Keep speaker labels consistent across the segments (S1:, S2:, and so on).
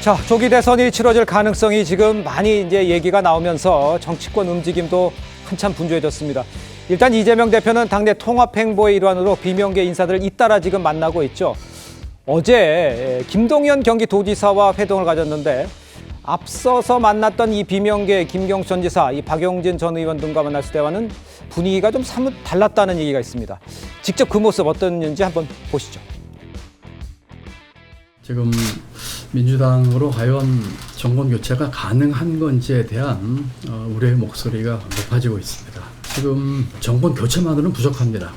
S1: 자, 조기 대선이 치러질 가능성이 지금 많이 이제 얘기가 나오면서 정치권 움직임도 한참 분주해졌습니다. 일단 이재명 대표는 당내 통합 행보의 일환으로 비명계 인사들을 잇따라 지금 만나고 있죠. 어제 김동연 경기도지사와 회동을 가졌는데 앞서서 만났던 이 비명계 김경수 전 지사, 이 박용진 전 의원 등과 만났을 때와는 분위기가 좀 사뭇 달랐다는 얘기가 있습니다. 직접 그 모습 어땠는지 한번 보시죠.
S2: 지금 민주당으로 과연 정권 교체가 가능한 건지에 대한 우려의 목소리가 높아지고 있습니다. 지금 정권 교체만으로는 부족합니다.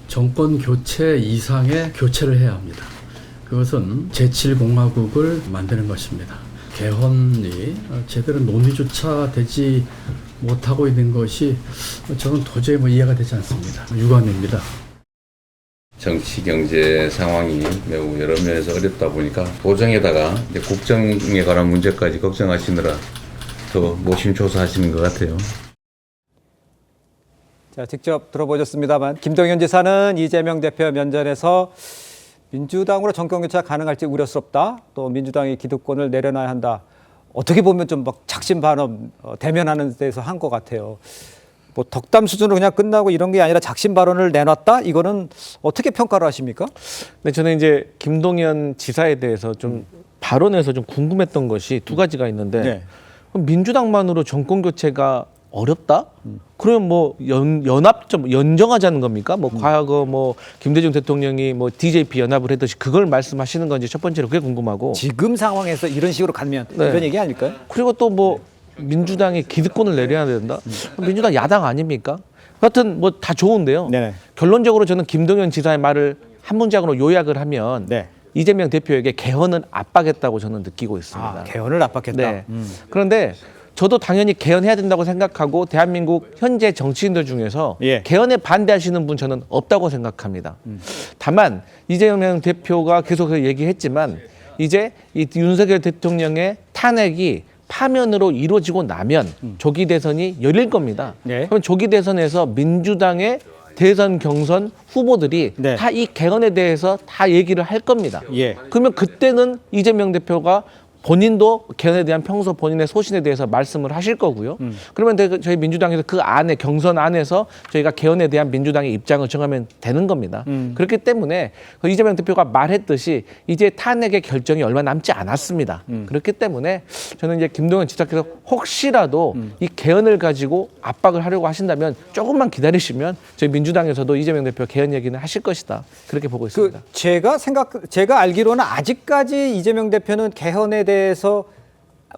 S2: 정권 교체 이상의 교체를 해야 합니다. 그것은 제7공화국을 만드는 것입니다. 개헌이 제대로 논의조차 되지 못하고 있는 것이 저는 도저히 이해가 되지 않습니다. 유감입니다.
S3: 정치 경제 상황이 매우 여러 면에서 어렵다 보니까 도정에다가 이제 국정에 관한 문제까지 걱정하시느라 더 노심초사하시는 것 같아요.
S1: 자, 직접 들어보셨습니다만 김동연 지사는 이재명 대표 면전에서 민주당으로 정권 교체가 가능할지 우려스럽다. 또 민주당이 기득권을 내려놔야 한다. 어떻게 보면 좀 막 작심반엄 대면하는 데서 한 것 같아요. 뭐 덕담 수준으로 그냥 끝나고 이런 게 아니라 작심 발언을 내놨다? 이거는 어떻게 평가를 하십니까?
S4: 네, 저는 이제 김동연 지사에 대해서 좀 발언에서 좀 궁금했던 것이 두 가지가 있는데
S1: 네.
S4: 그럼 민주당만으로 정권 교체가 어렵다? 그러면 뭐 연합 좀 연정하자는 겁니까? 뭐 과거 뭐 김대중 대통령이 뭐 DJP 연합을 했듯이 그걸 말씀하시는 건지 첫 번째로 그게 궁금하고
S1: 지금 상황에서 이런 식으로 가면
S4: 네.
S1: 이런 얘기 아닐까요?
S4: 그리고 또 뭐 민주당이 기득권을 내려야 된다? 민주당 야당 아닙니까? 하여튼 뭐 다 좋은데요.
S1: 네네.
S4: 결론적으로 저는 김동연 지사의 말을 한 문장으로 요약을 하면
S1: 네.
S4: 이재명 대표에게 개헌은 압박했다고 저는 느끼고 있습니다.
S1: 아, 개헌을 압박했다.
S4: 네. 그런데 저도 당연히 개헌해야 된다고 생각하고 대한민국 현재 정치인들 중에서
S1: 예.
S4: 개헌에 반대하시는 분 저는 없다고 생각합니다. 다만 이재명 대표가 계속 얘기했지만 이제 이 윤석열 대통령의 탄핵이 파면으로 이루어지고 나면 조기 대선이 열릴 겁니다.
S1: 네.
S4: 그럼 조기 대선에서 민주당의 대선 경선 후보들이
S1: 네.
S4: 다 이 개헌에 대해서 다 얘기를 할 겁니다.
S1: 예.
S4: 그러면 그때는 이재명 대표가 본인도 개헌에 대한 평소 본인의 소신에 대해서 말씀을 하실 거고요. 그러면 저희 민주당에서 그 안에 경선 안에서 저희가 개헌에 대한 민주당의 입장을 정하면 되는 겁니다. 그렇기 때문에 이재명 대표가 말했듯이 이제 탄핵의 결정이 얼마 남지 않았습니다. 그렇기 때문에 저는 이제 김동연 지사께서 혹시라도 이 개헌을 가지고 압박을 하려고 하신다면 조금만 기다리시면 저희 민주당에서도 이재명 대표 개헌 얘기는 하실 것이다. 그렇게 보고 있습니다.
S1: 제가 알기로는 아직까지 이재명 대표는 개헌에 대해서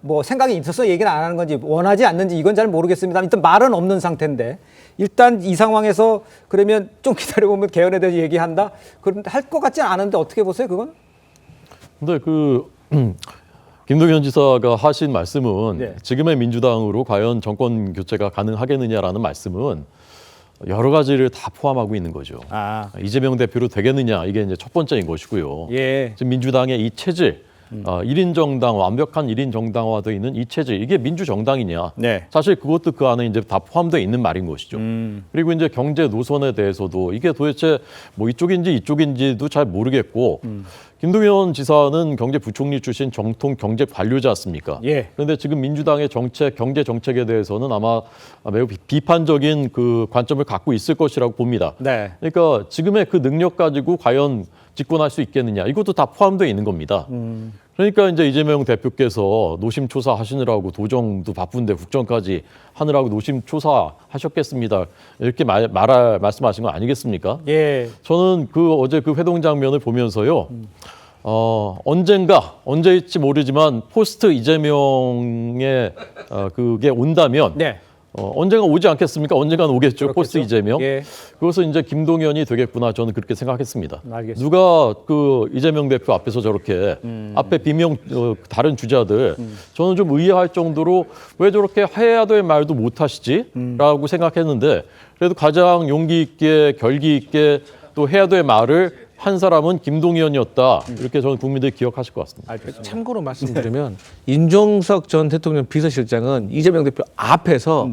S1: 뭐 생각이 있어서 얘기는 안 하는 건지 원하지 않는지 이건 잘 모르겠습니다. 일단 말은 없는 상태인데 일단 이 상황에서 그러면 좀 기다려보면 개헌에 대해서 얘기한다? 그런데 할 것 같지는 않은데 어떻게 보세요, 그건?
S5: 근데 김동연 지사가 하신 말씀은
S1: 네.
S5: 지금의 민주당으로 과연 정권 교체가 가능하겠느냐라는 말씀은 여러 가지를 다 포함하고 있는 거죠.
S1: 아.
S5: 이재명 대표로 되겠느냐 이게 이제 첫 번째인 것이고요.
S1: 예.
S5: 지금 민주당의 이 체질, 1인 정당, 완벽한 1인 정당화되어 있는 이 체질, 이게 민주정당이냐?
S1: 네.
S5: 사실 그것도 그 안에 이제 다 포함되어 있는 말인 것이죠. 그리고 이제 경제 노선에 대해서도 이게 도대체 뭐 이쪽인지 이쪽인지도 잘 모르겠고, 김동연 지사는 경제부총리 출신 정통 경제 관료지 않습니까?
S1: 예.
S5: 그런데 지금 민주당의 경제 정책에 대해서는 아마 매우 비판적인 그 관점을 갖고 있을 것이라고 봅니다.
S1: 네.
S5: 그러니까 지금의 그 능력 가지고 과연 집권할 수 있겠느냐, 이것도 다 포함되어 있는 겁니다. 그러니까 이제 이재명 대표께서 노심초사 하시느라고 도정도 바쁜데 국정까지 하느라고 노심초사 하셨겠습니다. 이렇게 말씀하신 거 아니겠습니까?
S1: 예.
S5: 저는 어제 그 회동 장면을 보면서요. 언제일지 모르지만 포스트 이재명의 그게 온다면
S1: 네.
S5: 언젠가 오지 않겠습니까? 언젠간 오겠죠.
S1: 그렇겠죠.
S5: 포스트 이재명.
S1: 예.
S5: 그것은 이제 김동연이 되겠구나. 저는 그렇게 생각했습니다.
S1: 알겠습니다.
S5: 누가 그 이재명 대표 앞에서 저렇게 앞에 다른 주자들 저는 좀 의아할 정도로 왜 저렇게 해야 될 말도 못 하시지라고 생각했는데 그래도 가장 용기 있게 결기 있게 또 해야 될 말을 한 사람은 김동연이었다. 이렇게 저는 국민들이 기억하실 것 같습니다.
S4: 참고로 말씀드리면 인종석 전 대통령 비서실장은 이재명 대표 앞에서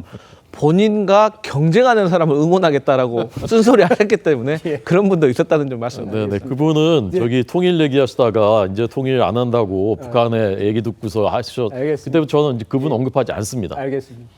S4: 본인과 경쟁하는 사람을 응원하겠다라고 쓴소리 하셨기 때문에 그런 분도 있었다는 점 말씀드립니다.
S5: 네, 그분은 저기 통일 얘기하시다가 이제 통일 안 한다고 북한의 얘기 듣고서 하셨.
S1: 알겠습니다.
S5: 그때부터 저는 이제 그분 언급하지 않습니다.
S1: 알겠습니다.